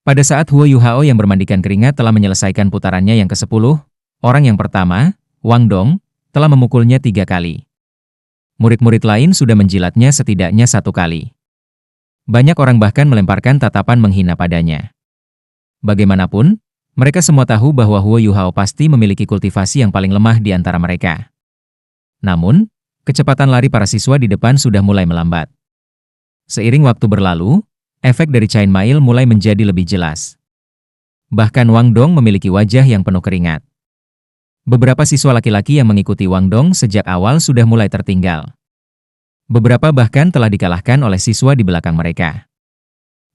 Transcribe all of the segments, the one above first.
Pada saat Huo Yuhao yang bermandikan keringat telah menyelesaikan putarannya yang ke-10, orang yang pertama, Wang Dong, telah memukulnya 3 kali. Murid-murid lain sudah menjilatnya setidaknya 1 kali. Banyak orang bahkan melemparkan tatapan menghina padanya. Bagaimanapun, mereka semua tahu bahwa Huo Yuhao pasti memiliki kultivasi yang paling lemah di antara mereka. Namun, kecepatan lari para siswa di depan sudah mulai melambat. Seiring waktu berlalu, efek dari Chain Mail mulai menjadi lebih jelas. Bahkan Wang Dong memiliki wajah yang penuh keringat. Beberapa siswa laki-laki yang mengikuti Wang Dong sejak awal sudah mulai tertinggal. Beberapa bahkan telah dikalahkan oleh siswa di belakang mereka.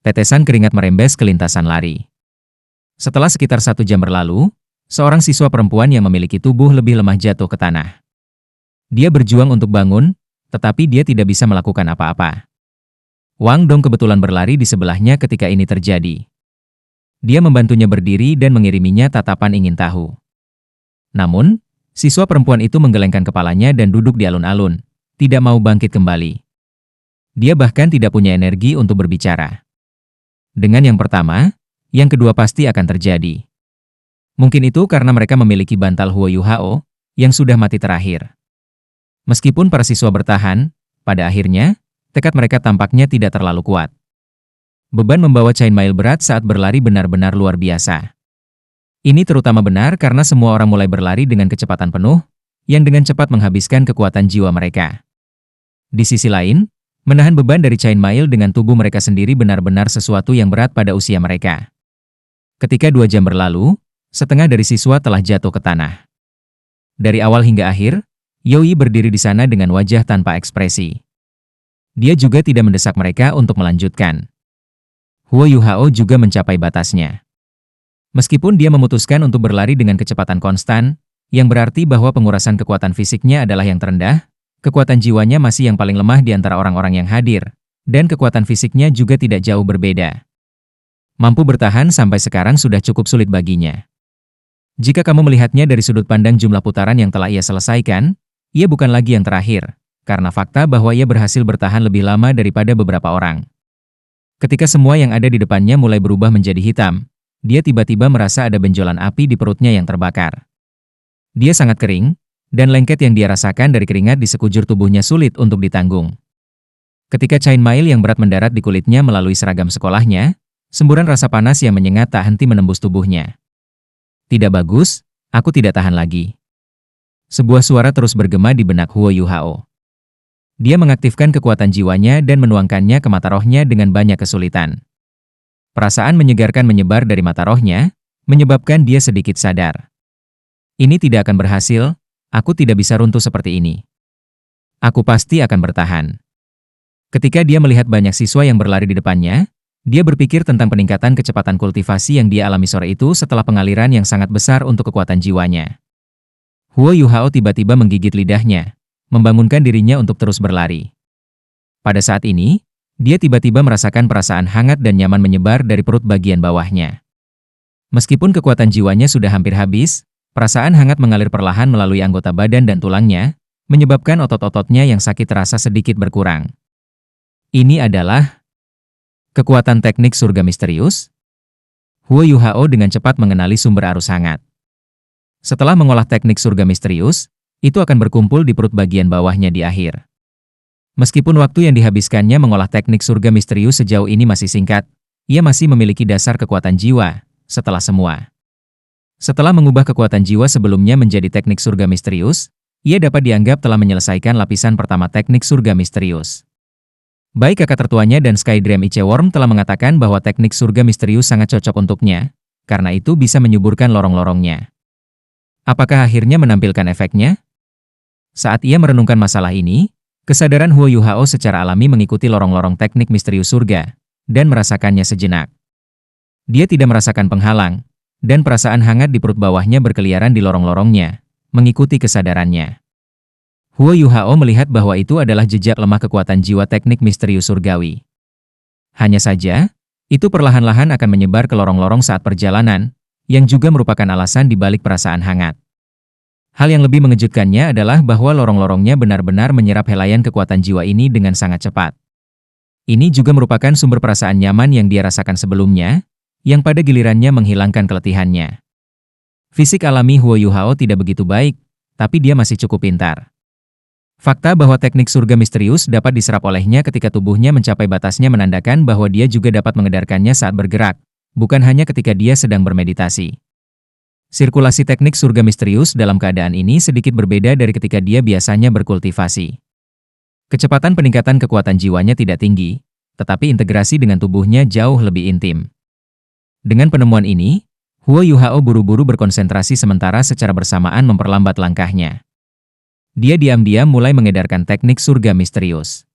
Tetesan keringat merembes ke lintasan lari. Setelah sekitar 1 jam berlalu, seorang siswa perempuan yang memiliki tubuh lebih lemah jatuh ke tanah. Dia berjuang untuk bangun, tetapi dia tidak bisa melakukan apa-apa. Wang Dong kebetulan berlari di sebelahnya ketika ini terjadi. Dia membantunya berdiri dan mengiriminya tatapan ingin tahu. Namun, siswa perempuan itu menggelengkan kepalanya dan duduk di alun-alun, tidak mau bangkit kembali. Dia bahkan tidak punya energi untuk berbicara. Dengan yang pertama, yang kedua pasti akan terjadi. Mungkin itu karena mereka memiliki bantal Huo Yuhao yang sudah mati terakhir. Meskipun para siswa bertahan, pada akhirnya, tekad mereka tampaknya tidak terlalu kuat. Beban membawa Chain Mail berat saat berlari benar-benar luar biasa. Ini terutama benar karena semua orang mulai berlari dengan kecepatan penuh, yang dengan cepat menghabiskan kekuatan jiwa mereka. Di sisi lain, menahan beban dari Chain Mail dengan tubuh mereka sendiri benar-benar sesuatu yang berat pada usia mereka. Ketika 2 jam berlalu, setengah dari siswa telah jatuh ke tanah. Dari awal hingga akhir, Yoi berdiri di sana dengan wajah tanpa ekspresi. Dia juga tidak mendesak mereka untuk melanjutkan. Huo Yuhao juga mencapai batasnya. Meskipun dia memutuskan untuk berlari dengan kecepatan konstan, yang berarti bahwa pengurasan kekuatan fisiknya adalah yang terendah, kekuatan jiwanya masih yang paling lemah di antara orang-orang yang hadir, dan kekuatan fisiknya juga tidak jauh berbeda. Mampu bertahan sampai sekarang sudah cukup sulit baginya. Jika kamu melihatnya dari sudut pandang jumlah putaran yang telah ia selesaikan, ia bukan lagi yang terakhir, karena fakta bahwa ia berhasil bertahan lebih lama daripada beberapa orang. Ketika semua yang ada di depannya mulai berubah menjadi hitam, dia tiba-tiba merasa ada benjolan api di perutnya yang terbakar. Dia sangat kering, dan lengket yang dia rasakan dari keringat di sekujur tubuhnya sulit untuk ditanggung. Ketika Chain Mail yang berat mendarat di kulitnya melalui seragam sekolahnya, semburan rasa panas yang menyengat tak henti menembus tubuhnya. Tidak bagus, aku tidak tahan lagi. Sebuah suara terus bergema di benak Huo Yuhao. Dia mengaktifkan kekuatan jiwanya dan menuangkannya ke mata rohnya dengan banyak kesulitan. Perasaan menyegarkan menyebar dari mata rohnya, menyebabkan dia sedikit sadar. Ini tidak akan berhasil, aku tidak bisa runtuh seperti ini. Aku pasti akan bertahan. Ketika dia melihat banyak siswa yang berlari di depannya, dia berpikir tentang peningkatan kecepatan kultivasi yang dia alami sore itu setelah pengaliran yang sangat besar untuk kekuatan jiwanya. Huo Yuhao tiba-tiba menggigit lidahnya, membangunkan dirinya untuk terus berlari. Pada saat ini, dia tiba-tiba merasakan perasaan hangat dan nyaman menyebar dari perut bagian bawahnya. Meskipun kekuatan jiwanya sudah hampir habis, perasaan hangat mengalir perlahan melalui anggota badan dan tulangnya, menyebabkan otot-ototnya yang sakit terasa sedikit berkurang. Ini adalah kekuatan teknik surga misterius. Huo Yuhao dengan cepat mengenali sumber arus hangat. Setelah mengolah teknik surga misterius, itu akan berkumpul di perut bagian bawahnya di akhir. Meskipun waktu yang dihabiskannya mengolah teknik surga misterius sejauh ini masih singkat, ia masih memiliki dasar kekuatan jiwa, setelah semua. Setelah mengubah kekuatan jiwa sebelumnya menjadi teknik surga misterius, ia dapat dianggap telah menyelesaikan lapisan pertama teknik surga misterius. Baik kakak tertuanya dan Skydream Iceworm telah mengatakan bahwa teknik surga misterius sangat cocok untuknya, karena itu bisa menyuburkan lorong-lorongnya. Apakah akhirnya menampilkan efeknya? Saat ia merenungkan masalah ini, kesadaran Huo Yuhao secara alami mengikuti lorong-lorong teknik misterius surga, dan merasakannya sejenak. Dia tidak merasakan penghalang, dan perasaan hangat di perut bawahnya berkeliaran di lorong-lorongnya, mengikuti kesadarannya. Huo Yuhao melihat bahwa itu adalah jejak lemah kekuatan jiwa teknik misterius surgawi. Hanya saja, itu perlahan-lahan akan menyebar ke lorong-lorong saat perjalanan, yang juga merupakan alasan di balik perasaan hangat. Hal yang lebih mengejutkannya adalah bahwa lorong-lorongnya benar-benar menyerap helaian kekuatan jiwa ini dengan sangat cepat. Ini juga merupakan sumber perasaan nyaman yang dia rasakan sebelumnya, yang pada gilirannya menghilangkan keletihannya. Fisik alami Huo Yuhao tidak begitu baik, tapi dia masih cukup pintar. Fakta bahwa teknik surga misterius dapat diserap olehnya ketika tubuhnya mencapai batasnya menandakan bahwa dia juga dapat mengedarkannya saat bergerak, bukan hanya ketika dia sedang bermeditasi. Sirkulasi teknik surga misterius dalam keadaan ini sedikit berbeda dari ketika dia biasanya berkultivasi. Kecepatan peningkatan kekuatan jiwanya tidak tinggi, tetapi integrasi dengan tubuhnya jauh lebih intim. Dengan penemuan ini, Huo Yuhao buru-buru berkonsentrasi sementara secara bersamaan memperlambat langkahnya. Dia diam-diam mulai mengedarkan teknik surga misterius.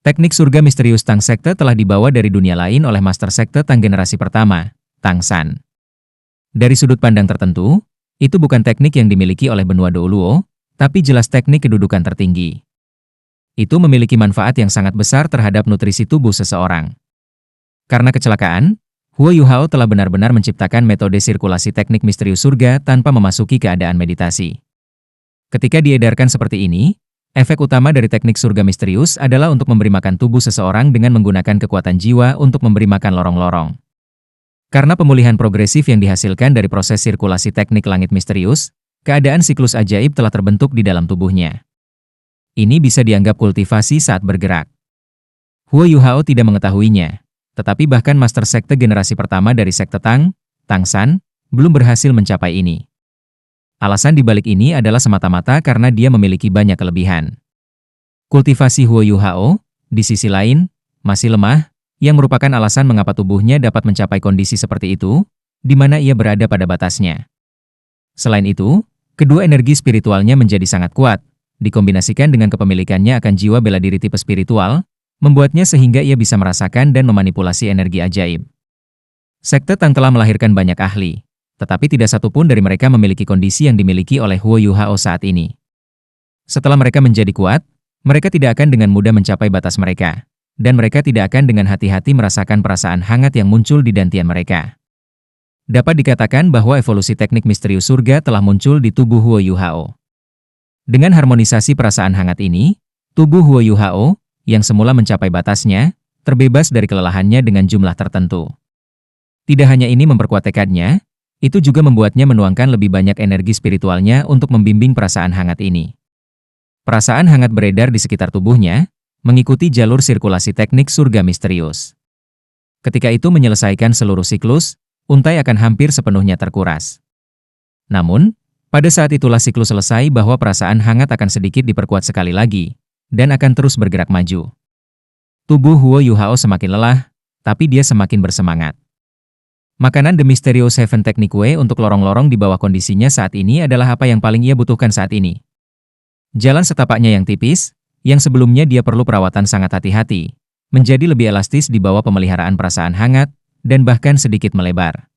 Teknik surga misterius Tang Sekte telah dibawa dari dunia lain oleh Master Sekte Tang generasi pertama, Tang San. Dari sudut pandang tertentu, itu bukan teknik yang dimiliki oleh benua Douluo, tapi jelas teknik kedudukan tertinggi. Itu memiliki manfaat yang sangat besar terhadap nutrisi tubuh seseorang. Karena kecelakaan, Huo Yuhao telah benar-benar menciptakan metode sirkulasi teknik misterius surga tanpa memasuki keadaan meditasi. Ketika diedarkan seperti ini, efek utama dari teknik surga misterius adalah untuk memberi makan tubuh seseorang dengan menggunakan kekuatan jiwa untuk memberi makan lorong-lorong. Karena pemulihan progresif yang dihasilkan dari proses sirkulasi teknik langit misterius, keadaan siklus ajaib telah terbentuk di dalam tubuhnya. Ini bisa dianggap kultivasi saat bergerak. Huo Yuhao tidak mengetahuinya, tetapi bahkan Master Sekte generasi pertama dari Sekte Tang, Tang San, belum berhasil mencapai ini. Alasan dibalik ini adalah semata-mata karena dia memiliki banyak kelebihan. Kultivasi Huo Yuhao, di sisi lain, masih lemah, yang merupakan alasan mengapa tubuhnya dapat mencapai kondisi seperti itu, di mana ia berada pada batasnya. Selain itu, kedua energi spiritualnya menjadi sangat kuat, dikombinasikan dengan kepemilikannya akan jiwa bela diri tipe spiritual, membuatnya sehingga ia bisa merasakan dan memanipulasi energi ajaib. Sekte Tang telah melahirkan banyak ahli, tetapi tidak satu pun dari mereka memiliki kondisi yang dimiliki oleh Huo Yuhao saat ini. Setelah mereka menjadi kuat, mereka tidak akan dengan mudah mencapai batas mereka, dan mereka tidak akan dengan hati-hati merasakan perasaan hangat yang muncul di dantian mereka. Dapat dikatakan bahwa evolusi teknik misterius surga telah muncul di tubuh Huo Yuhao. Dengan harmonisasi perasaan hangat ini, tubuh Huo Yuhao, yang semula mencapai batasnya, terbebas dari kelelahannya dengan jumlah tertentu. Tidak hanya ini memperkuat tekadnya, itu juga membuatnya menuangkan lebih banyak energi spiritualnya untuk membimbing perasaan hangat ini. Perasaan hangat beredar di sekitar tubuhnya, mengikuti jalur sirkulasi teknik surga misterius. Ketika itu menyelesaikan seluruh siklus, untai akan hampir sepenuhnya terkuras. Namun, pada saat itulah siklus selesai bahwa perasaan hangat akan sedikit diperkuat sekali lagi, dan akan terus bergerak maju. Tubuh Huo Yuhao semakin lelah, tapi dia semakin bersemangat. Makanan The Mysterious Heaven Technique Way untuk lorong-lorong di bawah kondisinya saat ini adalah apa yang paling ia butuhkan saat ini. Jalan setapaknya yang tipis, yang sebelumnya dia perlu perawatan sangat hati-hati, menjadi lebih elastis di bawah pemeliharaan perasaan hangat, dan bahkan sedikit melebar.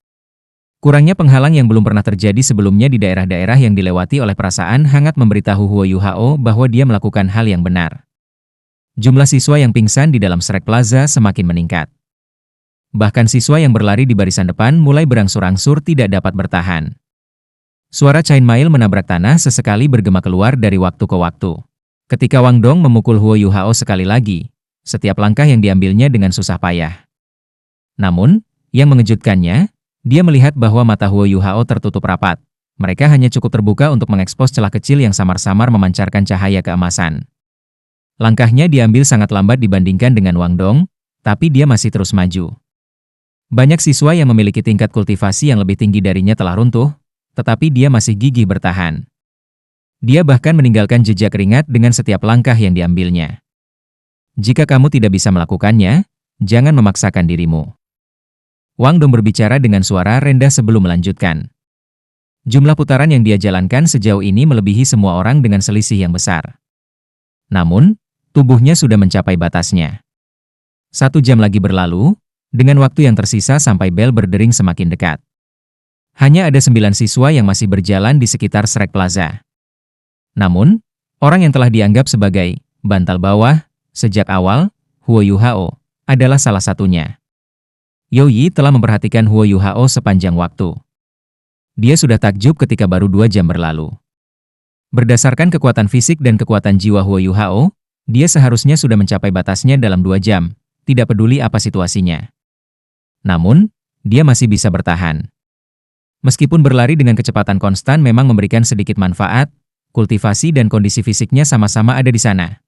Kurangnya penghalang yang belum pernah terjadi sebelumnya di daerah-daerah yang dilewati oleh perasaan hangat memberitahu Huo Yuhao bahwa dia melakukan hal yang benar. Jumlah siswa yang pingsan di dalam Shrek Plaza semakin meningkat. Bahkan siswa yang berlari di barisan depan mulai berangsur-angsur tidak dapat bertahan. Suara chainmail menabrak tanah sesekali bergema keluar dari waktu ke waktu. Ketika Wang Dong memukul Huo Yuhao sekali lagi, setiap langkah yang diambilnya dengan susah payah. Namun, yang mengejutkannya, dia melihat bahwa mata Huo Yuhao tertutup rapat. Mereka hanya cukup terbuka untuk mengekspos celah kecil yang samar-samar memancarkan cahaya keemasan. Langkahnya diambil sangat lambat dibandingkan dengan Wang Dong, tapi dia masih terus maju. Banyak siswa yang memiliki tingkat kultivasi yang lebih tinggi darinya telah runtuh, tetapi dia masih gigih bertahan. Dia bahkan meninggalkan jejak keringat dengan setiap langkah yang diambilnya. Jika kamu tidak bisa melakukannya, jangan memaksakan dirimu. Wang Dong berbicara dengan suara rendah sebelum melanjutkan. Jumlah putaran yang dia jalankan sejauh ini melebihi semua orang dengan selisih yang besar. Namun, tubuhnya sudah mencapai batasnya. 1 jam lagi berlalu, dengan waktu yang tersisa sampai bel berdering semakin dekat. Hanya ada 9 siswa yang masih berjalan di sekitar Shrek Plaza. Namun, orang yang telah dianggap sebagai bantal bawah sejak awal, Huo Yuhao, adalah salah satunya. You Yi telah memperhatikan Huo Yuhao sepanjang waktu. Dia sudah takjub ketika baru 2 jam berlalu. Berdasarkan kekuatan fisik dan kekuatan jiwa Huo Yuhao, dia seharusnya sudah mencapai batasnya dalam 2 jam, tidak peduli apa situasinya. Namun, dia masih bisa bertahan. Meskipun berlari dengan kecepatan konstan memang memberikan sedikit manfaat, kultivasi dan kondisi fisiknya sama-sama ada di sana.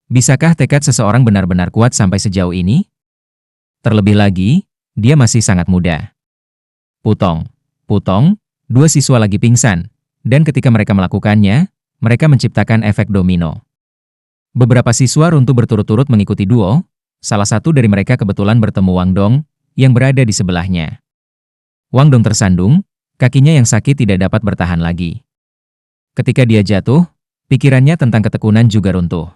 Bisakah tekad seseorang benar-benar kuat sampai sejauh ini? Terlebih lagi, dia masih sangat muda. Putong, putong, dua siswa lagi pingsan, dan ketika mereka melakukannya, mereka menciptakan efek domino. Beberapa siswa runtuh berturut-turut mengikuti duo, salah satu dari mereka kebetulan bertemu Wang Dong, yang berada di sebelahnya. Wang Dong tersandung, kakinya yang sakit tidak dapat bertahan lagi. Ketika dia jatuh, pikirannya tentang ketekunan juga runtuh.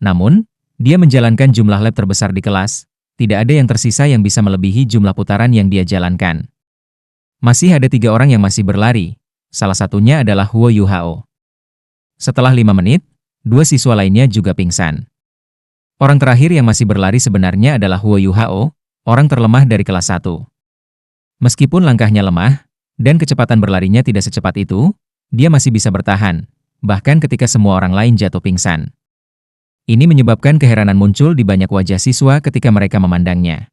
Namun, dia menjalankan jumlah lap terbesar di kelas, tidak ada yang tersisa yang bisa melebihi jumlah putaran yang dia jalankan. Masih ada 3 orang yang masih berlari, salah satunya adalah Huo Yuhao. Setelah 5 menit, 2 siswa lainnya juga pingsan. Orang terakhir yang masih berlari sebenarnya adalah Huo Yuhao, orang terlemah dari kelas 1. Meskipun langkahnya lemah, dan kecepatan berlarinya tidak secepat itu, dia masih bisa bertahan, bahkan ketika semua orang lain jatuh pingsan. Ini menyebabkan keheranan muncul di banyak wajah siswa ketika mereka memandangnya.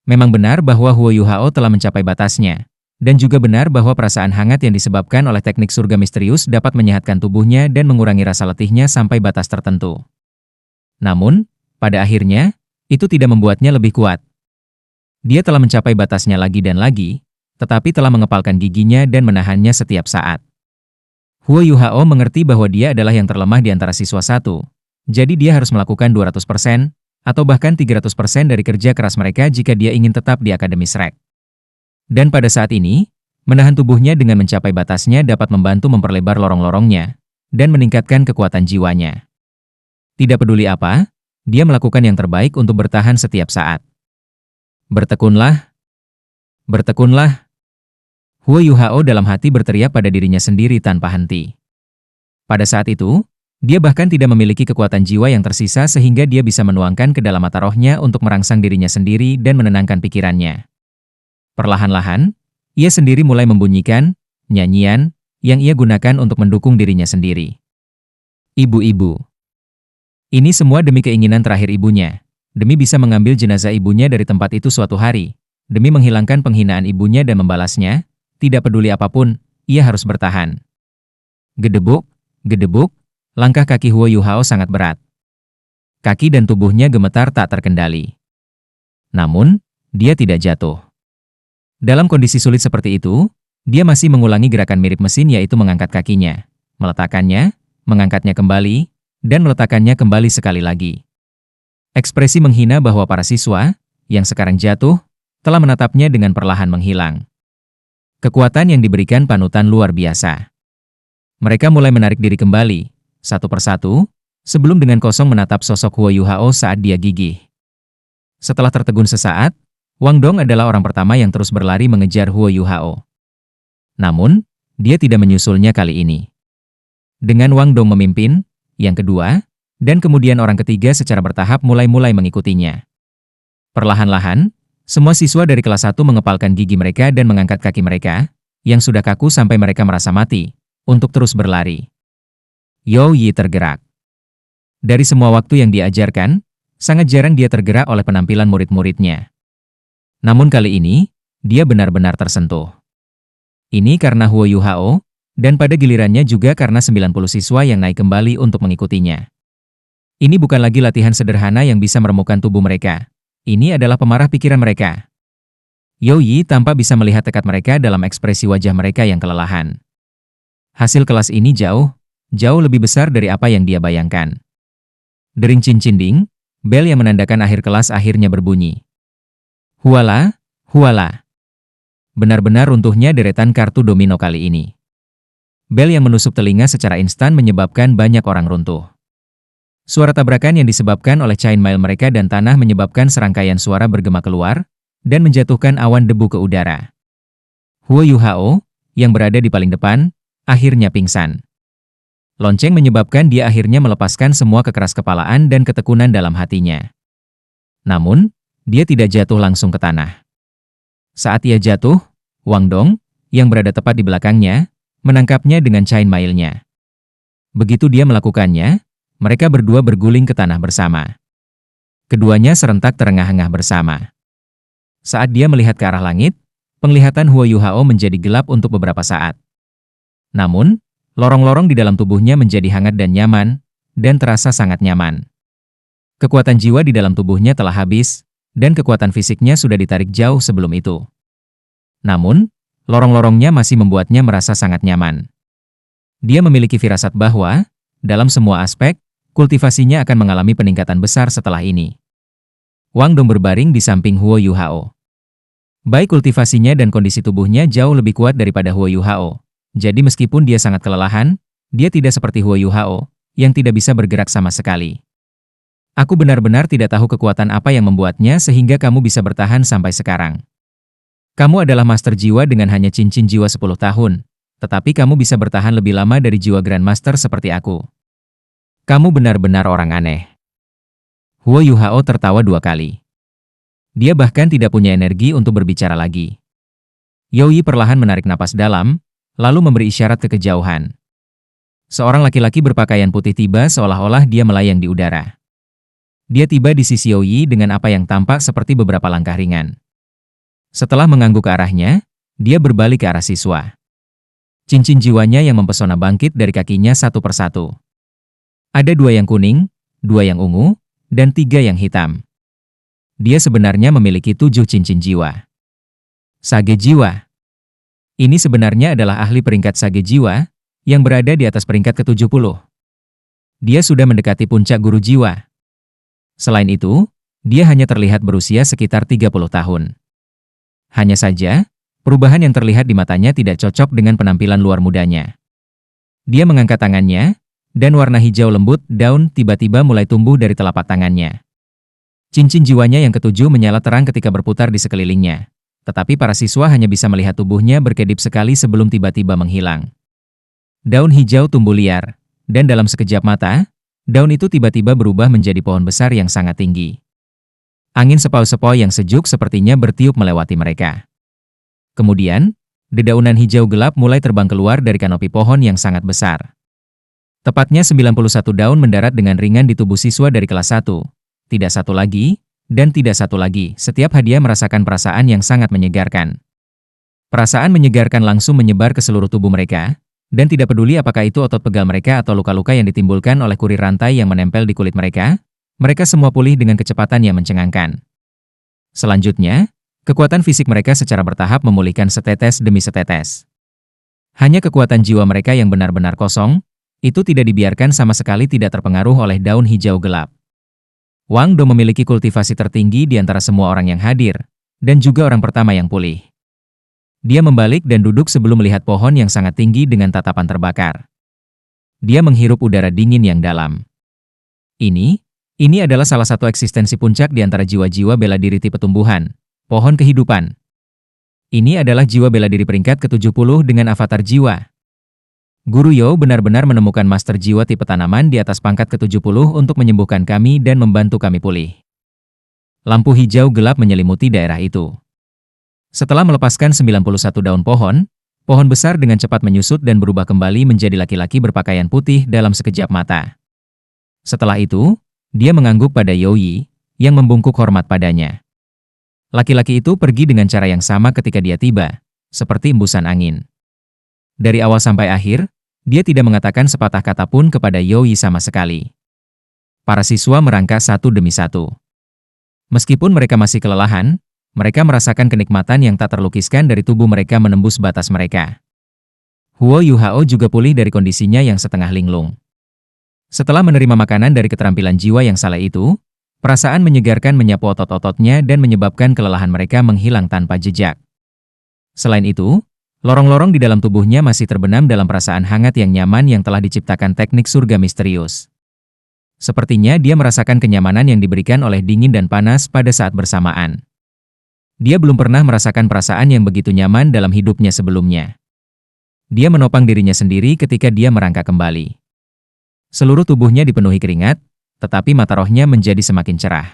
Memang benar bahwa Huo Yuhao telah mencapai batasnya, dan juga benar bahwa perasaan hangat yang disebabkan oleh teknik surga misterius dapat menyehatkan tubuhnya dan mengurangi rasa letihnya sampai batas tertentu. Namun, pada akhirnya, itu tidak membuatnya lebih kuat. Dia telah mencapai batasnya lagi dan lagi, tetapi telah mengepalkan giginya dan menahannya setiap saat. Huo Yuhao mengerti bahwa dia adalah yang terlemah di antara siswa 1. Jadi dia harus melakukan 200%, atau bahkan 300% dari kerja keras mereka jika dia ingin tetap di Akademi Shrek. Dan pada saat ini, menahan tubuhnya dengan mencapai batasnya dapat membantu memperlebar lorong-lorongnya, dan meningkatkan kekuatan jiwanya. Tidak peduli apa, dia melakukan yang terbaik untuk bertahan setiap saat. Bertekunlah, bertekunlah. Huo Yuhao dalam hati berteriak pada dirinya sendiri tanpa henti. Pada saat itu, dia bahkan tidak memiliki kekuatan jiwa yang tersisa sehingga dia bisa menuangkan ke dalam mata rohnya untuk merangsang dirinya sendiri dan menenangkan pikirannya. Perlahan-lahan, ia sendiri mulai membunyikan nyanyian yang ia gunakan untuk mendukung dirinya sendiri. Ibu-ibu. Ini semua demi keinginan terakhir ibunya, demi bisa mengambil jenazah ibunya dari tempat itu suatu hari, demi menghilangkan penghinaan ibunya dan membalasnya, tidak peduli apapun, ia harus bertahan. Gedebuk, gedebuk. Langkah kaki Huo Yuhao sangat berat. Kaki dan tubuhnya gemetar tak terkendali. Namun, dia tidak jatuh. Dalam kondisi sulit seperti itu, dia masih mengulangi gerakan mirip mesin yaitu mengangkat kakinya, meletakkannya, mengangkatnya kembali, dan meletakkannya kembali sekali lagi. Ekspresi menghina bahwa para siswa, yang sekarang jatuh, telah menatapnya dengan perlahan menghilang. Kekuatan yang diberikan panutan luar biasa. Mereka mulai menarik diri kembali, satu persatu, sebelum dengan kosong menatap sosok Huo Yuhao saat dia gigih. Setelah tertegun sesaat, Wang Dong adalah orang pertama yang terus berlari mengejar Huo Yuhao. Namun, dia tidak menyusulnya kali ini. Dengan Wang Dong memimpin, yang kedua, dan kemudian orang ketiga secara bertahap mulai mengikutinya. Perlahan-lahan, semua siswa dari kelas 1 mengepalkan gigi mereka dan mengangkat kaki mereka, yang sudah kaku sampai mereka merasa mati, untuk terus berlari. Yo Yi tergerak. Dari semua waktu yang diajarkan, sangat jarang dia tergerak oleh penampilan murid-muridnya. Namun kali ini, dia benar-benar tersentuh. Ini karena Huo Yuhao, dan pada gilirannya juga karena 90 siswa yang naik kembali untuk mengikutinya. Ini bukan lagi latihan sederhana yang bisa meremukkan tubuh mereka. Ini adalah pemarah pikiran mereka. Yo Yi tampak bisa melihat tekad mereka dalam ekspresi wajah mereka yang kelelahan. Hasil kelas ini jauh lebih besar dari apa yang dia bayangkan. Dering cincinding, bel yang menandakan akhir kelas akhirnya berbunyi. Huala, huala. Benar-benar runtuhnya deretan kartu domino kali ini. Bel yang menusuk telinga secara instan menyebabkan banyak orang runtuh. Suara tabrakan yang disebabkan oleh chain mail mereka dan tanah menyebabkan serangkaian suara bergema keluar, dan menjatuhkan awan debu ke udara. Huo Yuhao, yang berada di paling depan, akhirnya pingsan. Lonceng menyebabkan dia akhirnya melepaskan semua kekeras-kepalaan dan ketekunan dalam hatinya. Namun, dia tidak jatuh langsung ke tanah. Saat ia jatuh, Wang Dong, yang berada tepat di belakangnya, menangkapnya dengan chain mail-nya. Begitu dia melakukannya, mereka berdua berguling ke tanah bersama. Keduanya serentak terengah-engah bersama. Saat dia melihat ke arah langit, penglihatan Huo Yuhao menjadi gelap untuk beberapa saat. Namun, lorong-lorong di dalam tubuhnya menjadi hangat dan nyaman, dan terasa sangat nyaman. Kekuatan jiwa di dalam tubuhnya telah habis, dan kekuatan fisiknya sudah ditarik jauh sebelum itu. Namun, lorong-lorongnya masih membuatnya merasa sangat nyaman. Dia memiliki firasat bahwa, dalam semua aspek, kultivasinya akan mengalami peningkatan besar setelah ini. Wang Dong berbaring di samping Huo Yuhao. Baik kultivasinya dan kondisi tubuhnya jauh lebih kuat daripada Huo Yuhao. Jadi meskipun dia sangat kelelahan, dia tidak seperti Huo Yuhao, yang tidak bisa bergerak sama sekali. Aku benar-benar tidak tahu kekuatan apa yang membuatnya sehingga kamu bisa bertahan sampai sekarang. Kamu adalah master jiwa dengan hanya cincin jiwa 10 tahun, tetapi kamu bisa bertahan lebih lama dari jiwa Grandmaster seperti aku. Kamu benar-benar orang aneh. Huo Yuhao tertawa 2 kali. Dia bahkan tidak punya energi untuk berbicara lagi. Youyi perlahan menarik napas dalam, lalu memberi isyarat ke kejauhan. Seorang laki-laki berpakaian putih tiba seolah-olah dia melayang di udara. Dia tiba di sisi Youyi dengan apa yang tampak seperti beberapa langkah ringan. Setelah mengangguk ke arahnya, dia berbalik ke arah siswa. Cincin jiwanya yang mempesona bangkit dari kakinya satu persatu. Ada 2 yang kuning, 2 yang ungu, dan 3 yang hitam. Dia sebenarnya memiliki 7 cincin jiwa. Sage jiwa. Ini sebenarnya adalah ahli peringkat sage jiwa, yang berada di atas peringkat ke-70. Dia sudah mendekati puncak guru jiwa. Selain itu, dia hanya terlihat berusia sekitar 30 tahun. Hanya saja, perubahan yang terlihat di matanya tidak cocok dengan penampilan luar mudanya. Dia mengangkat tangannya, dan warna hijau lembut daun tiba-tiba mulai tumbuh dari telapak tangannya. Cincin jiwanya yang ke-7 menyala terang ketika berputar di sekelilingnya. Tetapi para siswa hanya bisa melihat tubuhnya berkedip sekali sebelum tiba-tiba menghilang. Daun hijau tumbuh liar, dan dalam sekejap mata, daun itu tiba-tiba berubah menjadi pohon besar yang sangat tinggi. Angin sepau-sepau yang sejuk sepertinya bertiup melewati mereka. Kemudian, dedaunan hijau gelap mulai terbang keluar dari kanopi pohon yang sangat besar. Tepatnya 91 daun mendarat dengan ringan di tubuh siswa dari kelas 1. Tidak satu lagi, dan tidak satu lagi. Setiap hadiah merasakan perasaan yang sangat menyegarkan. Perasaan menyegarkan langsung menyebar ke seluruh tubuh mereka, dan tidak peduli apakah itu otot pegal mereka atau luka-luka yang ditimbulkan oleh kurir rantai yang menempel di kulit mereka semua pulih dengan kecepatan yang mencengangkan. Selanjutnya, kekuatan fisik mereka secara bertahap memulihkan setetes demi setetes. Hanya kekuatan jiwa mereka yang benar-benar kosong, itu tidak dibiarkan sama sekali tidak terpengaruh oleh daun hijau gelap. Wang Dong memiliki kultivasi tertinggi di antara semua orang yang hadir, dan juga orang pertama yang pulih. Dia membalik dan duduk sebelum melihat pohon yang sangat tinggi dengan tatapan terbakar. Dia menghirup udara dingin yang dalam. Ini adalah salah satu eksistensi puncak di antara jiwa-jiwa bela diri tipe tumbuhan, pohon kehidupan. Ini adalah jiwa bela diri peringkat ke-70 dengan avatar jiwa. Guru You benar-benar menemukan master jiwa tipe tanaman di atas pangkat ke-70 untuk menyembuhkan kami dan membantu kami pulih. Lampu hijau gelap menyelimuti daerah itu. Setelah melepaskan 91 daun pohon, pohon besar dengan cepat menyusut dan berubah kembali menjadi laki-laki berpakaian putih dalam sekejap mata. Setelah itu, dia mengangguk pada Youyi, yang membungkuk hormat padanya. Laki-laki itu pergi dengan cara yang sama ketika dia tiba, seperti embusan angin. Dari awal sampai akhir, dia tidak mengatakan sepatah kata pun kepada Youyi sama sekali. Para siswa merangkak satu demi satu. Meskipun mereka masih kelelahan, mereka merasakan kenikmatan yang tak terlukiskan dari tubuh mereka menembus batas mereka. Huo Yuhao juga pulih dari kondisinya yang setengah linglung. Setelah menerima makanan dari keterampilan jiwa yang saleh itu, perasaan menyegarkan menyapu otot-ototnya dan menyebabkan kelelahan mereka menghilang tanpa jejak. Selain itu, lorong-lorong di dalam tubuhnya masih terbenam dalam perasaan hangat yang nyaman yang telah diciptakan teknik surga misterius. Sepertinya dia merasakan kenyamanan yang diberikan oleh dingin dan panas pada saat bersamaan. Dia belum pernah merasakan perasaan yang begitu nyaman dalam hidupnya sebelumnya. Dia menopang dirinya sendiri ketika dia merangkak kembali. Seluruh tubuhnya dipenuhi keringat, tetapi mata rohnya menjadi semakin cerah.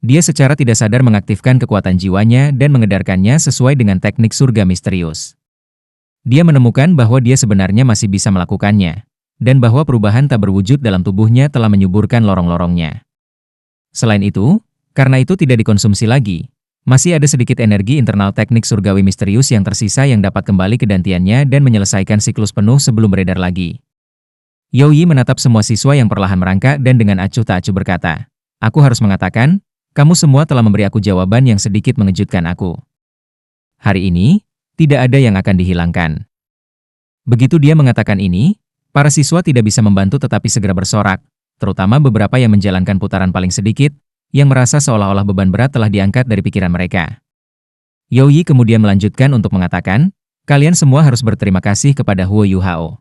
Dia secara tidak sadar mengaktifkan kekuatan jiwanya dan mengedarkannya sesuai dengan teknik surga misterius. Dia menemukan bahwa dia sebenarnya masih bisa melakukannya, dan bahwa perubahan tak berwujud dalam tubuhnya telah menyuburkan lorong-lorongnya. Selain itu, karena itu tidak dikonsumsi lagi, Masih ada sedikit energi internal teknik surgawi misterius yang tersisa yang dapat kembali ke dantiannya dan menyelesaikan siklus penuh sebelum beredar lagi. Yao Yi menatap semua siswa yang perlahan merangkak dan dengan acuh tak acuh berkata, "Aku harus mengatakan, kamu semua telah memberi aku jawaban yang sedikit mengejutkan aku. Hari ini, tidak ada yang akan dihilangkan." Begitu dia mengatakan ini, para siswa tidak bisa membantu tetapi segera bersorak, terutama beberapa yang menjalankan putaran paling sedikit, yang merasa seolah-olah beban berat telah diangkat dari pikiran mereka. Yao Yi kemudian melanjutkan untuk mengatakan, "Kalian semua harus berterima kasih kepada Huo Yuhao.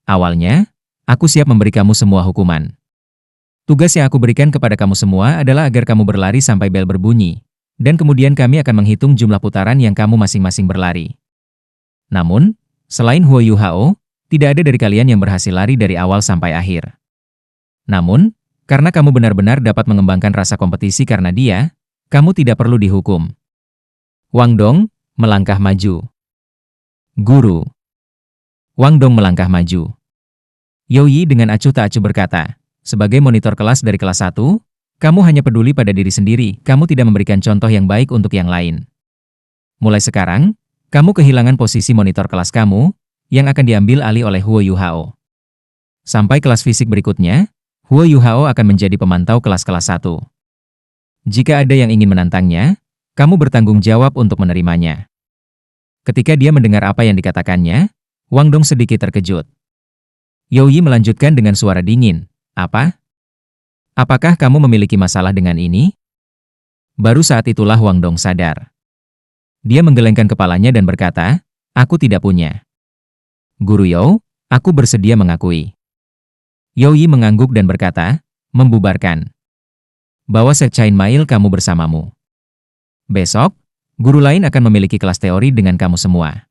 Awalnya, aku siap memberi kamu semua hukuman. Tugas yang aku berikan kepada kamu semua adalah agar kamu berlari sampai bel berbunyi, dan kemudian kami akan menghitung jumlah putaran yang kamu masing-masing berlari. Namun, selain Huo Yuhao, tidak ada dari kalian yang berhasil lari dari awal sampai akhir. Namun, karena kamu benar-benar dapat mengembangkan rasa kompetisi karena dia, kamu tidak perlu dihukum." Wang Dong melangkah maju. "Guru." Wang Dong melangkah maju. Yao Yi dengan acuh tak acuh berkata, "Sebagai monitor kelas dari kelas 1, kamu hanya peduli pada diri sendiri, kamu tidak memberikan contoh yang baik untuk yang lain. Mulai sekarang, kamu kehilangan posisi monitor kelas kamu, yang akan diambil alih oleh Huo Yuhao. Sampai kelas fisik berikutnya, Huo Yuhao akan menjadi pemantau kelas-kelas 1. Jika ada yang ingin menantangnya, kamu bertanggung jawab untuk menerimanya." Ketika dia mendengar apa yang dikatakannya, Wang Dong sedikit terkejut. Yao Yi melanjutkan dengan suara dingin, "Apa? Apakah kamu memiliki masalah dengan ini?" Baru saat itulah Wang Dong sadar. Dia menggelengkan kepalanya dan berkata, "Aku tidak punya." "Guru Yao, aku bersedia mengakui." Yao Yi mengangguk dan berkata, "Membubarkan. Bawa Set Chain Mail kamu bersamamu. Besok, guru lain akan memiliki kelas teori dengan kamu semua.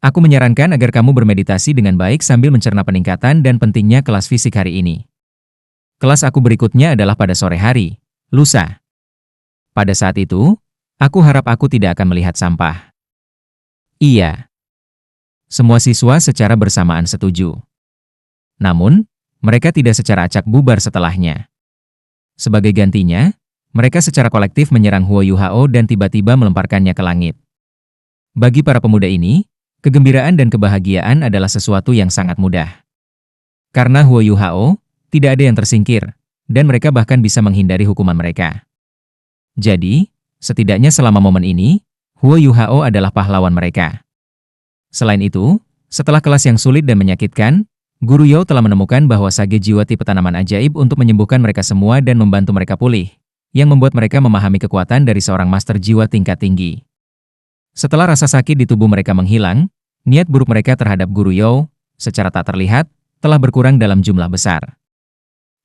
Aku menyarankan agar kamu bermeditasi dengan baik sambil mencerna peningkatan dan pentingnya kelas fisik hari ini. Kelas aku berikutnya adalah pada sore hari, lusa. Pada saat itu, aku harap aku tidak akan melihat sampah." "Iya." Semua siswa secara bersamaan setuju. Namun, mereka tidak secara acak bubar setelahnya. Sebagai gantinya, mereka secara kolektif menyerang Huo Yuhao dan tiba-tiba melemparkannya ke langit. Bagi para pemuda ini, kegembiraan dan kebahagiaan adalah sesuatu yang sangat mudah. Karena Huo Yuhao, tidak ada yang tersingkir, dan mereka bahkan bisa menghindari hukuman mereka. Jadi, setidaknya selama momen ini, Huo Yuhao adalah pahlawan mereka. Selain itu, setelah kelas yang sulit dan menyakitkan, Guru Yao telah menemukan bahwa sage jiwa tipe tanaman ajaib untuk menyembuhkan mereka semua dan membantu mereka pulih, yang membuat mereka memahami kekuatan dari seorang master jiwa tingkat tinggi. Setelah rasa sakit di tubuh mereka menghilang, niat buruk mereka terhadap Guru Yao, secara tak terlihat, telah berkurang dalam jumlah besar.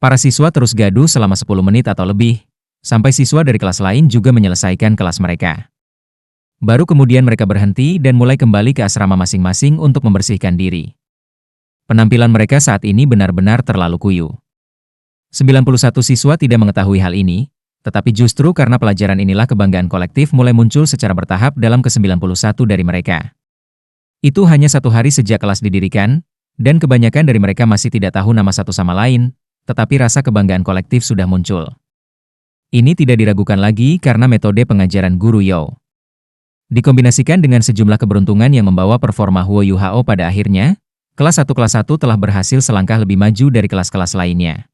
Para siswa terus gaduh selama 10 menit atau lebih, sampai siswa dari kelas lain juga menyelesaikan kelas mereka. Baru kemudian mereka berhenti dan mulai kembali ke asrama masing-masing untuk membersihkan diri. Penampilan mereka saat ini benar-benar terlalu kuyu. 91 siswa tidak mengetahui hal ini, tetapi justru karena pelajaran inilah kebanggaan kolektif mulai muncul secara bertahap dalam ke-91 dari mereka. Itu hanya 1 hari sejak kelas didirikan, dan kebanyakan dari mereka masih tidak tahu nama satu sama lain, tetapi rasa kebanggaan kolektif sudah muncul. Ini tidak diragukan lagi karena metode pengajaran Guru Yao. Dikombinasikan dengan sejumlah keberuntungan yang membawa performa Huo Yuhao pada akhirnya, kelas 1 telah berhasil selangkah lebih maju dari kelas-kelas lainnya.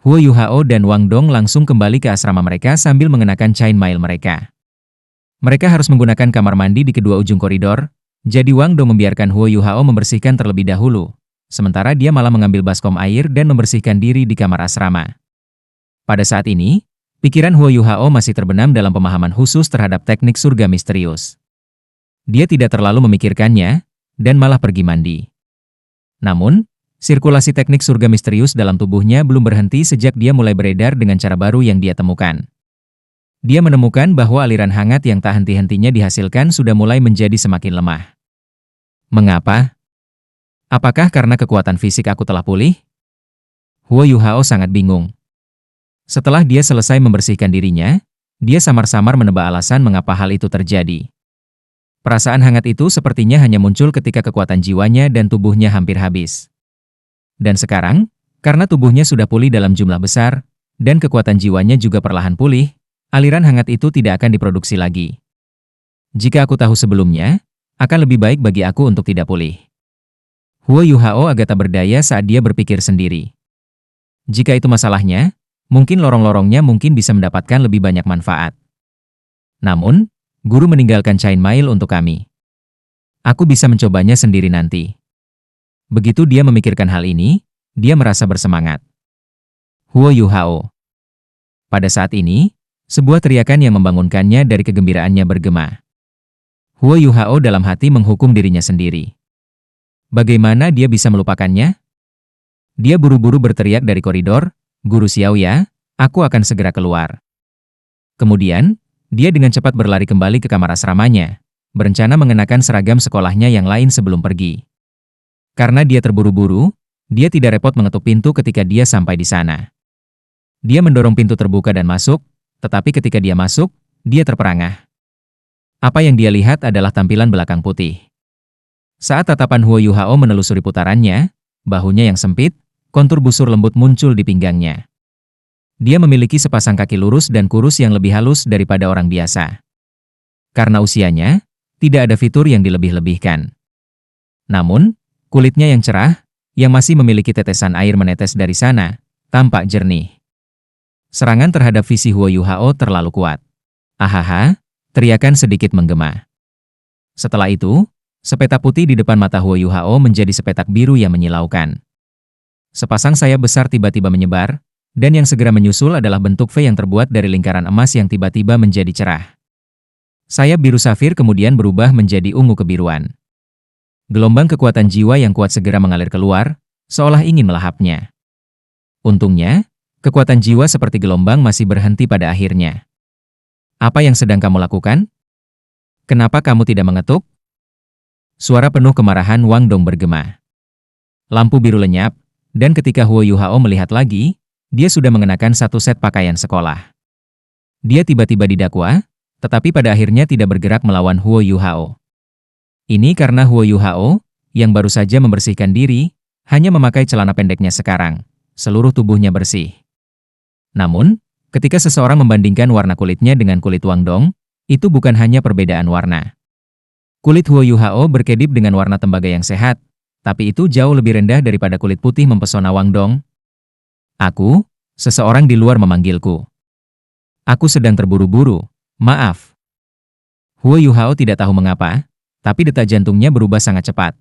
Huo Yuhao dan Wang Dong langsung kembali ke asrama mereka sambil mengenakan chain mail mereka. Mereka harus menggunakan kamar mandi di kedua ujung koridor, jadi Wang Dong membiarkan Huo Yuhao membersihkan terlebih dahulu, sementara dia malah mengambil baskom air dan membersihkan diri di kamar asrama. Pada saat ini, pikiran Huo Yuhao masih terbenam dalam pemahaman khusus terhadap teknik surga misterius. Dia tidak terlalu memikirkannya, dan malah pergi mandi. Namun, sirkulasi teknik surga misterius dalam tubuhnya belum berhenti sejak dia mulai beredar dengan cara baru yang dia temukan. Dia menemukan bahwa aliran hangat yang tak henti-hentinya dihasilkan sudah mulai menjadi semakin lemah. Mengapa? Apakah karena kekuatan fisik aku telah pulih? Huo Yuhao sangat bingung. Setelah dia selesai membersihkan dirinya, dia samar-samar menebak alasan mengapa hal itu terjadi. Perasaan hangat itu sepertinya hanya muncul ketika kekuatan jiwanya dan tubuhnya hampir habis. Dan sekarang, karena tubuhnya sudah pulih dalam jumlah besar, dan kekuatan jiwanya juga perlahan pulih, aliran hangat itu tidak akan diproduksi lagi. Jika aku tahu sebelumnya, akan lebih baik bagi aku untuk tidak pulih. Huo Yuhao agak tak berdaya saat dia berpikir sendiri. Jika itu masalahnya, mungkin lorong-lorongnya mungkin bisa mendapatkan lebih banyak manfaat. Namun, guru meninggalkan Chain Mail untuk kami. Aku bisa mencobanya sendiri nanti. Begitu dia memikirkan hal ini, dia merasa bersemangat. Huo Yuhao. Pada saat ini, sebuah teriakan yang membangunkannya dari kegembiraannya bergema. Huo Yuhao dalam hati menghukum dirinya sendiri. Bagaimana dia bisa melupakannya? Dia buru-buru berteriak dari koridor, "Guru Xiaoya, aku akan segera keluar." Kemudian, dia dengan cepat berlari kembali ke kamar asramanya, berencana mengenakan seragam sekolahnya yang lain sebelum pergi. Karena dia terburu-buru, dia tidak repot mengetuk pintu ketika dia sampai di sana. Dia mendorong pintu terbuka dan masuk, tetapi ketika dia masuk, dia terperangah. Apa yang dia lihat adalah tampilan belakang putih. Saat tatapan Huo Yuhao menelusuri putarannya, bahunya yang sempit, kontur busur lembut muncul di pinggangnya. Dia memiliki sepasang kaki lurus dan kurus yang lebih halus daripada orang biasa. Karena usianya, tidak ada fitur yang dilebih-lebihkan. Namun, kulitnya yang cerah, yang masih memiliki tetesan air menetes dari sana, tampak jernih. Serangan terhadap visi Huo Yuhao terlalu kuat. Ahaha, teriakan sedikit menggema. Setelah itu, sepetak putih di depan mata Huo Yuhao menjadi sepetak biru yang menyilaukan. Sepasang sayap besar tiba-tiba menyebar, dan yang segera menyusul adalah bentuk V yang terbuat dari lingkaran emas yang tiba-tiba menjadi cerah. Sayap biru safir kemudian berubah menjadi ungu kebiruan. Gelombang kekuatan jiwa yang kuat segera mengalir keluar, seolah ingin melahapnya. Untungnya, kekuatan jiwa seperti gelombang masih berhenti pada akhirnya. Apa yang sedang kamu lakukan? Kenapa kamu tidak mengetuk? Suara penuh kemarahan Wang Dong bergema. Lampu biru lenyap, dan ketika Huo Yuhao melihat lagi, dia sudah mengenakan satu set pakaian sekolah. Dia tiba-tiba didakwa, tetapi pada akhirnya tidak bergerak melawan Huo Yuhao. Ini karena Huo Yuhao, yang baru saja membersihkan diri, hanya memakai celana pendeknya sekarang, seluruh tubuhnya bersih. Namun, ketika seseorang membandingkan warna kulitnya dengan kulit Wang Dong, itu bukan hanya perbedaan warna. Kulit Huo Yuhao berkedip dengan warna tembaga yang sehat, tapi itu jauh lebih rendah daripada kulit putih mempesona Wang Dong. Aku, seseorang di luar memanggilku. Aku sedang terburu-buru, maaf. Huo Yuhao tidak tahu mengapa, tapi detak jantungnya berubah sangat cepat.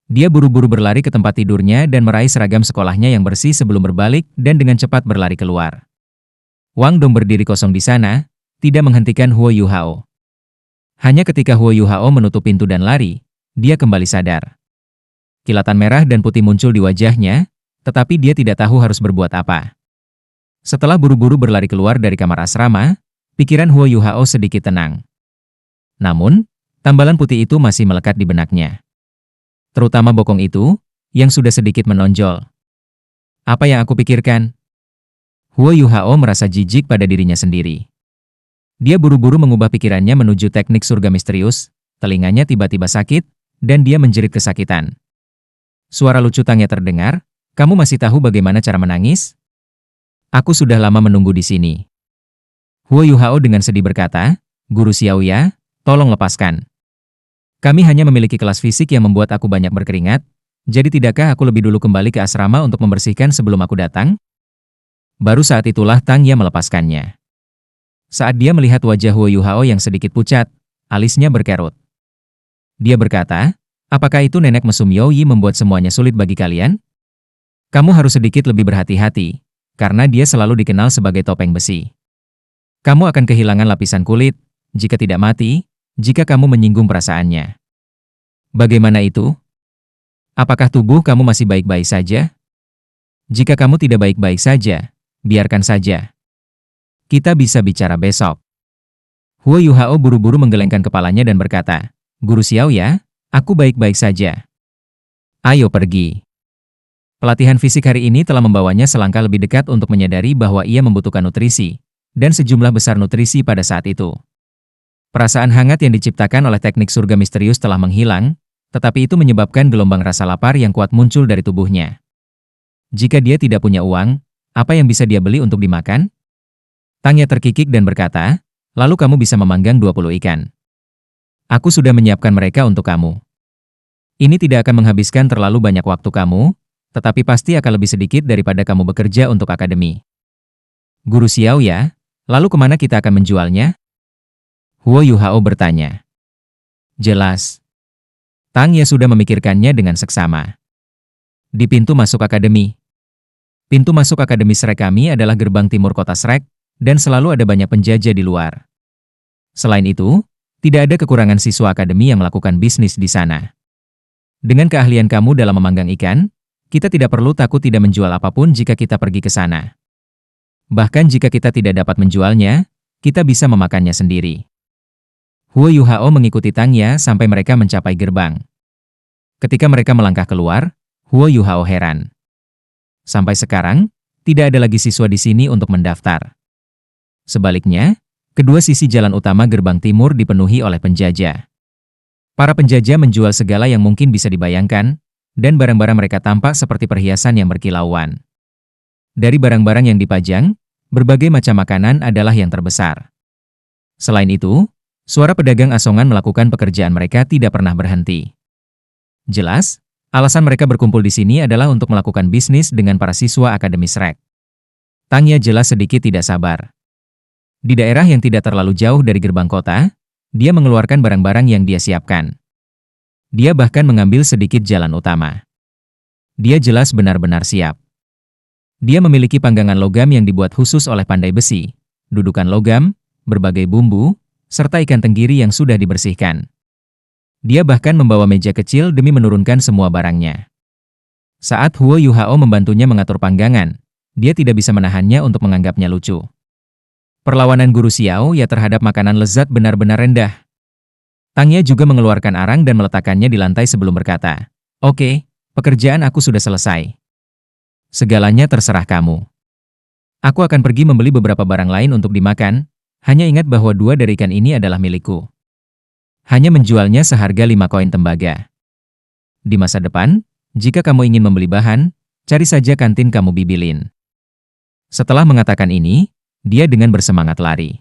Dia buru-buru berlari ke tempat tidurnya dan meraih seragam sekolahnya yang bersih sebelum berbalik dan dengan cepat berlari keluar. Wang Dong berdiri kosong di sana, tidak menghentikan Huo Yuhao. Hanya ketika Huo Yuhao menutup pintu dan lari, dia kembali sadar. Kilatan merah dan putih muncul di wajahnya, tetapi dia tidak tahu harus berbuat apa. Setelah buru-buru berlari keluar dari kamar asrama, pikiran Huo Yuhao sedikit tenang. Namun, tambalan putih itu masih melekat di benaknya. Terutama bokong itu, yang sudah sedikit menonjol. Apa yang aku pikirkan? Huo Yuhao merasa jijik pada dirinya sendiri. Dia buru-buru mengubah pikirannya menuju teknik surga misterius, telinganya tiba-tiba sakit, dan dia menjerit kesakitan. Suara lucu tangnya terdengar, "Kamu masih tahu bagaimana cara menangis? Aku sudah lama menunggu di sini." Huo Yuhao dengan sedih berkata, "Guru Xiaoya, tolong lepaskan. Kami hanya memiliki kelas fisik yang membuat aku banyak berkeringat, jadi tidakkah aku lebih dulu kembali ke asrama untuk membersihkan sebelum aku datang?" Baru saat itulah Tang Ye melepaskannya. Saat dia melihat wajah Huo Yuhao yang sedikit pucat, alisnya berkerut. Dia berkata, "Apakah itu nenek mesum Youyi membuat semuanya sulit bagi kalian? Kamu harus sedikit lebih berhati-hati, karena dia selalu dikenal sebagai topeng besi. Kamu akan kehilangan lapisan kulit, jika tidak mati, jika kamu menyinggung perasaannya." Bagaimana itu? Apakah tubuh kamu masih baik-baik saja? Jika kamu tidak baik-baik saja, biarkan saja. Kita bisa bicara besok. Huo Yuhao buru-buru menggelengkan kepalanya dan berkata, "Guru Xiaoya, aku baik-baik saja. Ayo pergi." Pelatihan fisik hari ini telah membawanya selangkah lebih dekat untuk menyadari bahwa ia membutuhkan nutrisi, dan sejumlah besar nutrisi pada saat itu. Perasaan hangat yang diciptakan oleh teknik surga misterius telah menghilang, tetapi itu menyebabkan gelombang rasa lapar yang kuat muncul dari tubuhnya. Jika dia tidak punya uang, apa yang bisa dia beli untuk dimakan? Tangya terkikik dan berkata, lalu kamu bisa memanggang 20 ikan. Aku sudah menyiapkan mereka untuk kamu. Ini tidak akan menghabiskan terlalu banyak waktu kamu, tetapi pasti akan lebih sedikit daripada kamu bekerja untuk akademi. Guru Xiao ya, lalu kemana kita akan menjualnya? Huo Yuhao bertanya. Jelas. Tangya sudah memikirkannya dengan seksama. Di pintu masuk akademi. Pintu masuk akademi Shrek kami adalah gerbang timur kota Shrek, dan selalu ada banyak penjajah di luar. Selain itu, tidak ada kekurangan siswa akademi yang melakukan bisnis di sana. Dengan keahlian kamu dalam memanggang ikan, kita tidak perlu takut tidak menjual apapun jika kita pergi ke sana. Bahkan jika kita tidak dapat menjualnya, kita bisa memakannya sendiri. Huo Yuhao mengikuti Tangya sampai mereka mencapai gerbang. Ketika mereka melangkah keluar, Huo Yuhao heran. Sampai sekarang, tidak ada lagi siswa di sini untuk mendaftar. Sebaliknya, kedua sisi jalan utama gerbang timur dipenuhi oleh penjajah. Para penjajah menjual segala yang mungkin bisa dibayangkan, dan barang-barang mereka tampak seperti perhiasan yang berkilauan. Dari barang-barang yang dipajang, berbagai macam makanan adalah yang terbesar. Selain itu, suara pedagang asongan melakukan pekerjaan mereka tidak pernah berhenti. Jelas, alasan mereka berkumpul di sini adalah untuk melakukan bisnis dengan para siswa Akademi Shrek. Tangya jelas sedikit tidak sabar. Di daerah yang tidak terlalu jauh dari gerbang kota, dia mengeluarkan barang-barang yang dia siapkan. Dia bahkan mengambil sedikit jalan utama. Dia jelas benar-benar siap. Dia memiliki panggangan logam yang dibuat khusus oleh pandai besi, dudukan logam, berbagai bumbu, serta ikan tenggiri yang sudah dibersihkan. Dia bahkan membawa meja kecil demi menurunkan semua barangnya. Saat Huo Yuhao membantunya mengatur panggangan, dia tidak bisa menahannya untuk menganggapnya lucu. Perlawanan Guru Xiao ya terhadap makanan lezat benar-benar rendah. Tangya juga mengeluarkan arang dan meletakkannya di lantai sebelum berkata, "Oke, pekerjaan aku sudah selesai. Segalanya terserah kamu. Aku akan pergi membeli beberapa barang lain untuk dimakan, hanya ingat bahwa 2 dari ikan ini adalah milikku. Hanya menjualnya seharga 5 koin tembaga. Di masa depan, jika kamu ingin membeli bahan, cari saja kantin kamu bibilin." Setelah mengatakan ini, dia dengan bersemangat lari.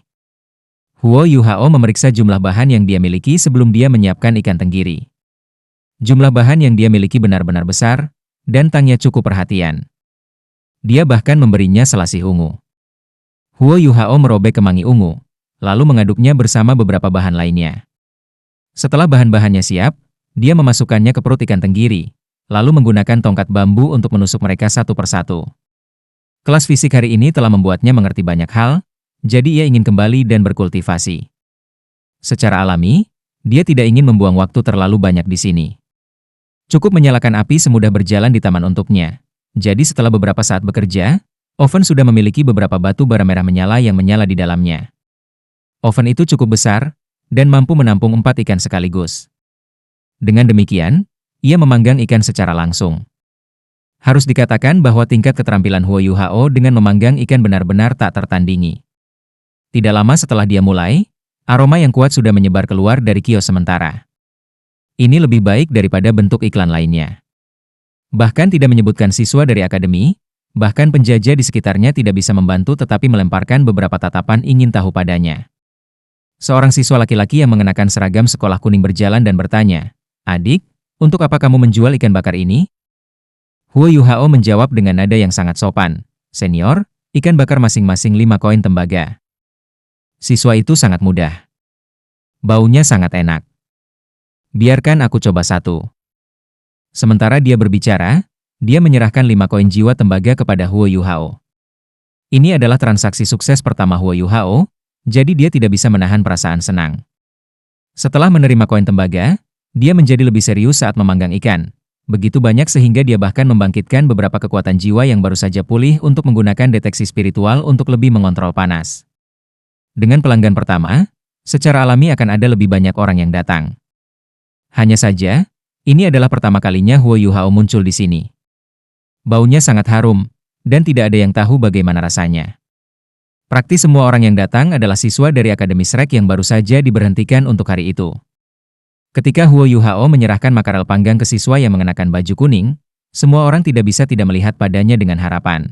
Huo Yuhao memeriksa jumlah bahan yang dia miliki sebelum dia menyiapkan ikan tenggiri. Jumlah bahan yang dia miliki benar-benar besar, dan Tangya cukup perhatian. Dia bahkan memberinya selasih ungu. Huo Yuhao merobek kemangi ungu, lalu mengaduknya bersama beberapa bahan lainnya. Setelah bahan-bahannya siap, dia memasukkannya ke perut ikan tenggiri, lalu menggunakan tongkat bambu untuk menusuk mereka satu persatu. Kelas fisik hari ini telah membuatnya mengerti banyak hal, jadi ia ingin kembali dan berkultivasi. Secara alami, dia tidak ingin membuang waktu terlalu banyak di sini. Cukup menyalakan api semudah berjalan di taman untuknya. Jadi setelah beberapa saat bekerja, oven sudah memiliki beberapa batu bara merah menyala yang menyala di dalamnya. Oven itu cukup besar, dan mampu menampung 4 ikan sekaligus. Dengan demikian, ia memanggang ikan secara langsung. Harus dikatakan bahwa tingkat keterampilan Huo Yuhao dengan memanggang ikan benar-benar tak tertandingi. Tidak lama setelah dia mulai, aroma yang kuat sudah menyebar keluar dari kios sementara. Ini lebih baik daripada bentuk iklan lainnya. Bahkan tidak menyebutkan siswa dari akademi, bahkan penjajah di sekitarnya tidak bisa membantu tetapi melemparkan beberapa tatapan ingin tahu padanya. Seorang siswa laki-laki yang mengenakan seragam sekolah kuning berjalan dan bertanya, "Adik, untuk apa kamu menjual ikan bakar ini?" Huo Yuhao menjawab dengan nada yang sangat sopan, "Senior, ikan bakar masing-masing 5 koin tembaga." Siswa itu sangat mudah. Baunya sangat enak. Biarkan aku coba satu. Sementara dia berbicara, dia menyerahkan 5 koin jiwa tembaga kepada Huo Yuhao. Ini adalah transaksi sukses pertama Huo Yuhao, jadi dia tidak bisa menahan perasaan senang. Setelah menerima koin tembaga, dia menjadi lebih serius saat memanggang ikan. Begitu banyak sehingga dia bahkan membangkitkan beberapa kekuatan jiwa yang baru saja pulih untuk menggunakan deteksi spiritual untuk lebih mengontrol panas. Dengan pelanggan pertama, secara alami akan ada lebih banyak orang yang datang. Hanya saja, ini adalah pertama kalinya Huo Yuhao muncul di sini. Baunya sangat harum, dan tidak ada yang tahu bagaimana rasanya. Praktis semua orang yang datang adalah siswa dari Akademi Shrek yang baru saja diberhentikan untuk hari itu. Ketika Huo Yuhao menyerahkan makarel panggang ke siswa yang mengenakan baju kuning, semua orang tidak bisa tidak melihat padanya dengan harapan.